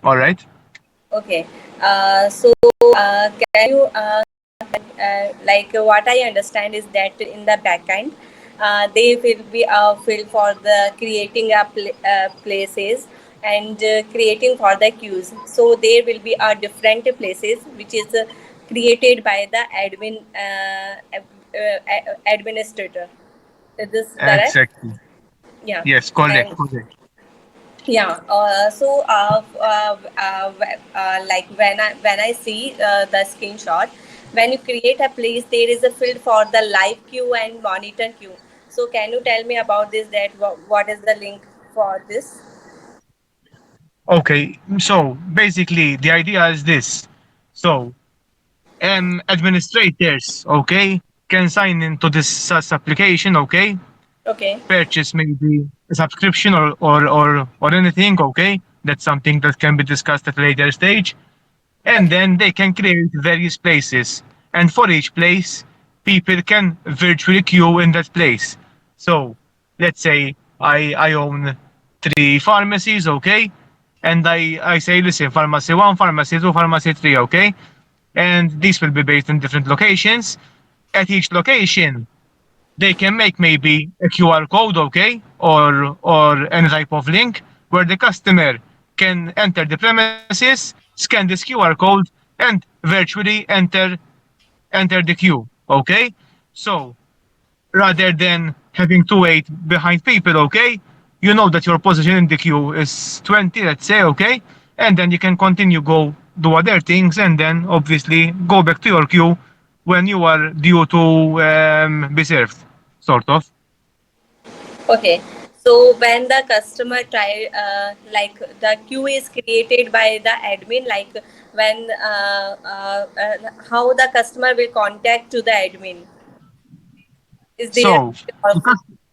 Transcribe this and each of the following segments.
All right. Okay. So, can you like what I understand is that in the backend, they will be filled for the creating places and creating for the queues. So there will be different places which is created by the administrator. Is this correct? Exactly. Yeah. Yes, correct, And correct. yeah. Like when I see the screenshot, when you create a place, there is a field for the live queue and monitor queue. So can you tell me about this? That what is the link for this? Okay, so basically the idea is this. So administrators, okay, can sign into this SaaS application, okay, Okay. purchase maybe a subscription or anything, okay. That's something that can be discussed at a later stage. And Okay. then they can create various places. And for each place, people can virtually queue in that place. So let's say I own three pharmacies, okay? And I say, listen, pharmacy one, pharmacy two, pharmacy three, okay? And these will be based in different locations. At each location, they can make maybe a QR code, okay, or any type of link where the customer can enter the premises, scan this QR code, and virtually enter the queue, okay. So rather than having to wait behind people, okay, you know that your position in the queue is 20, let's say, okay, and then you can continue go do other things, and then obviously go back to your queue when you are due to be served, sort of. Okay. So when the customer try, like the queue is created by the admin, like when how the customer will contact to the admin. Is there So the, also?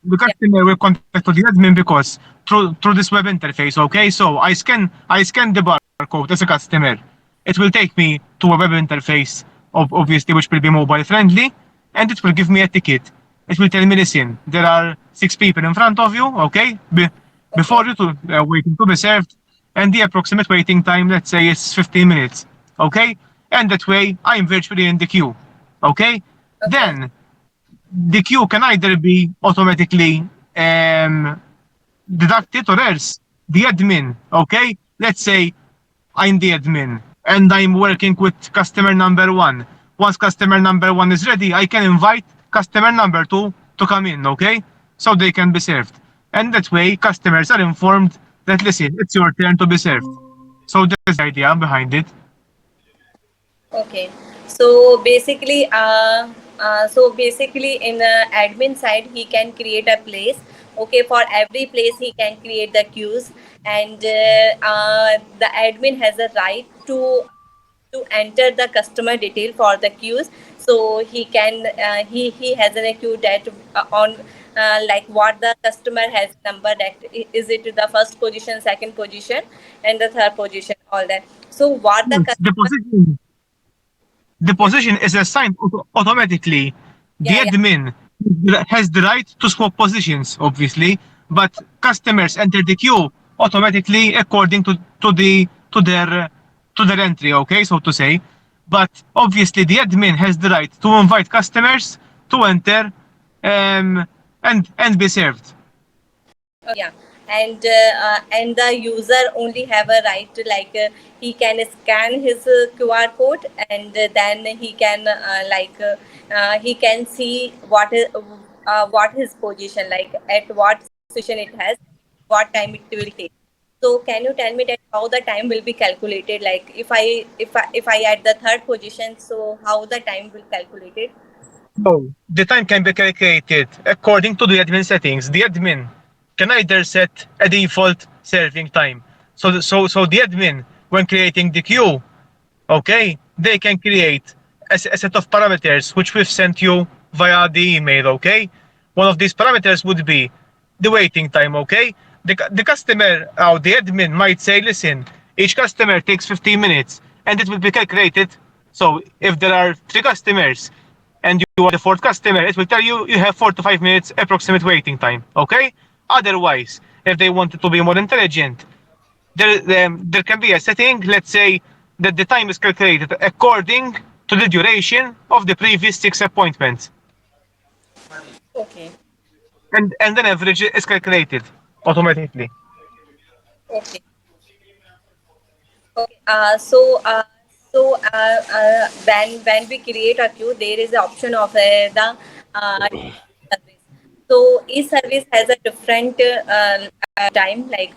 the Yeah. customer will contact to the admin because through this web interface, okay? So I scan the barcode as a customer. It will take me to a web interface, obviously, which will be mobile friendly, and it will give me a ticket. It will tell me, listen, there are six people in front of you, okay? Before Okay. you to waiting to be served, and the approximate waiting time, let's say, is 15 minutes, okay? And that way, I'm virtually in the queue, okay? Okay. Then the queue can either be automatically deducted or else the admin, okay? Let's say I'm the admin and I'm working with customer number one. Once customer number one is ready, I can invite customer number two to come in, okay? So they can be served. And that way, customers are informed that, listen, it's your turn to be served. So that's the idea behind it. Okay. So basically, in admin side, he can create a place. Okay, for every place, he can create the queues, and the admin has a right to enter the customer detail for the queues. So he has an queue that on like what the customer has number, that is it the first position, second position, and the third position, all that. So what the Yes, customer. the Yeah. position is assigned automatically. The Yeah, yeah. admin has the right to swap positions, obviously, but customers enter the queue automatically according to their entry, okay, so to say. But obviously, the admin has the right to invite customers to enter and be served. Yeah, and the user only have a right to, like he can scan his QR code, and then he can see what his position, like at what position it has, what time it will take. So can you tell me that how the time will be calculated? Like if I at the third position, so how the time will calculated? So the time can be calculated according to the admin settings. The admin can either set a default serving time. So the admin, when creating the queue, okay, they can create a set of parameters which we've sent you via the email, okay? One of these parameters would be the waiting time, okay? The customer or the admin might say, listen, each customer takes 15 minutes and it will be calculated. So if there are three customers and you are the fourth customer, it will tell you you have 4 to 5 minutes approximate waiting time, okay? Otherwise, if they want it to be more intelligent, there can be a setting, let's say, that the time is calculated according to the duration of the previous 6 appointments, Okay. and then average is calculated automatically. Okay. Okay. When we create a queue, there is the option of the service. So each service has a different time. Like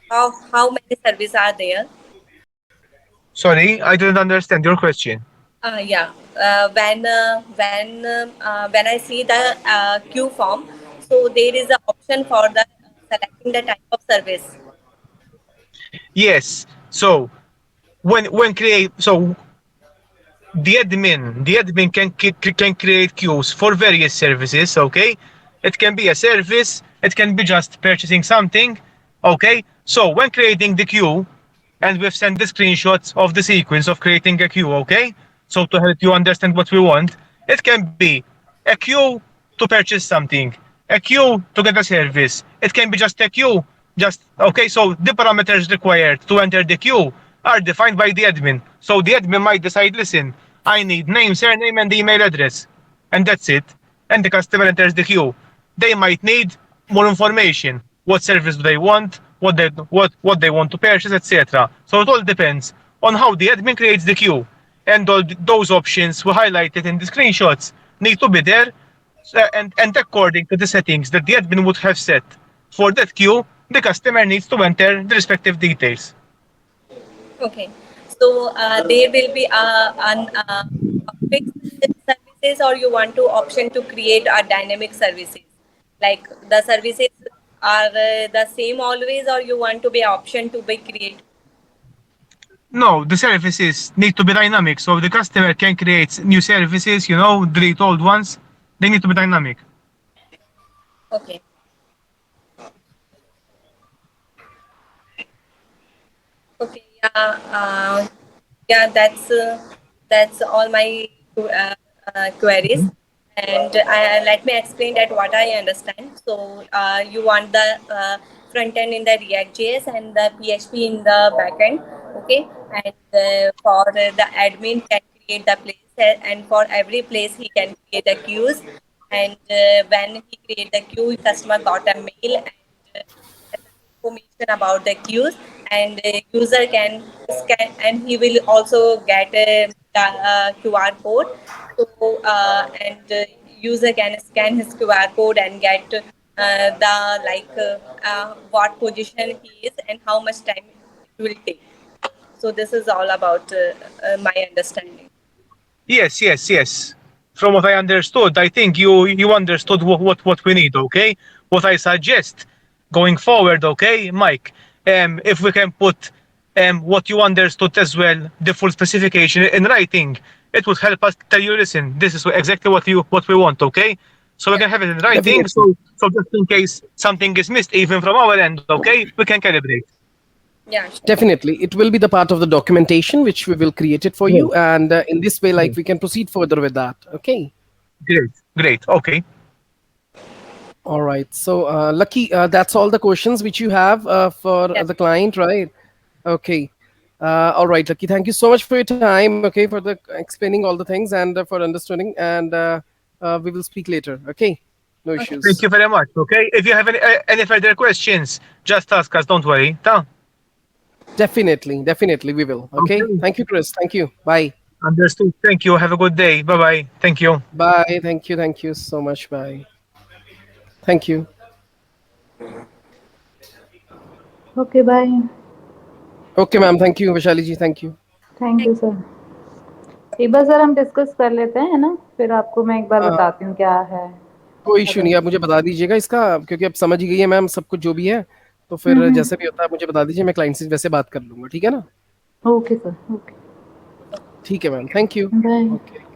how many services are there? Sorry, I didn't understand your question. Yeah. When I see the queue form, so there is an option for the selecting the type of service. Yes. So when create so the admin can create queues for various services. Okay, it can be a service, it can be just purchasing something. Okay, so when creating the queue, and we've sent the screenshots of the sequence of creating a queue. Okay, so to help you understand what we want, it can be a queue to purchase something, a queue to get a service, it can be just a queue. Just okay, so the parameters required to enter the queue are defined by the admin. So the admin might decide, listen, I need name, surname, and email address, and that's it. And the customer enters the queue. They might need more information. What service do they want? What they want to purchase, etc. So it all depends on how the admin creates the queue, and all those options we highlighted in the screenshots need to be there, and according to the settings that the admin would have set for that queue, the customer needs to enter the respective details. Okay. So there will be a fixed services, or you want to option to create a dynamic services. Like the services are the same always, or you want to be option to be create. No, the services need to be dynamic, so the customer can create new services, delete old ones. They need to be dynamic. Okay. Okay. Yeah. Yeah. That's all my queries. And let me explain that what I understand. So you want the front end in the React.js and the PHP in the backend, okay? And for the admin can create the place, and for every place he can create the queues. And when he create the queue, customer got a mail and has information about the queues, and user can scan, and he will also get the QR code. So and user can scan his QR code and get the what position he is and how much time it will take. So this is all about my understanding. Yes, yes, yes. From what I understood, I think you understood what we need. Okay, what I suggest going forward. Okay, Mike, if we can put what you understood as well, the full specification in writing, it would help us tell you, listen, this is exactly what we want. Okay, so we Yeah, can have it in writing. Definitely. So just in case something is missed, even from our end, okay, we can calibrate. yeah, sure. Definitely. It will be the part of the documentation which we will create it for you. Great, And in this way, like we can proceed further with that. Okay. great, great. Okay. All right. So, Lucky, that's all the questions which you have for Yeah. the client, right? Okay. All right, Lucky. Thank you so much for your time. Okay, for the explaining all the things and for understanding. And we will speak later. Okay. No Okay. Thank issues. you very much. Okay. If you have any further questions, just ask us. Don't worry. Ta. Definitely. Definitely, we will. Okay. Okay. Thank you, Chris. Thank you. Bye. Understood. Thank you. Have a good day. Bye bye. Thank you. Bye. Thank you. Thank you so much. Bye. Thank you. Okay bye Okay, ma'am. Thank you, Vaishali ji. Thank you. Thank you sir एक बार sir हम discuss कर लेते हैं है ना फिर आपको मैं एक बार हाँ। बताती हूँ क्या है कोई इशू नहीं, आप मुझे बता दीजिएगा इसका, क्योंकि अब समझ ही गई है मैम सब कुछ जो भी है, तो फिर जैसे भी होता है मुझे बता दीजिए, मैं क्लाइंट से वैसे बात कर लूंगा, ठीक है ना? ओके सर ओके ठीक है ma'am, thank you. Bye okay.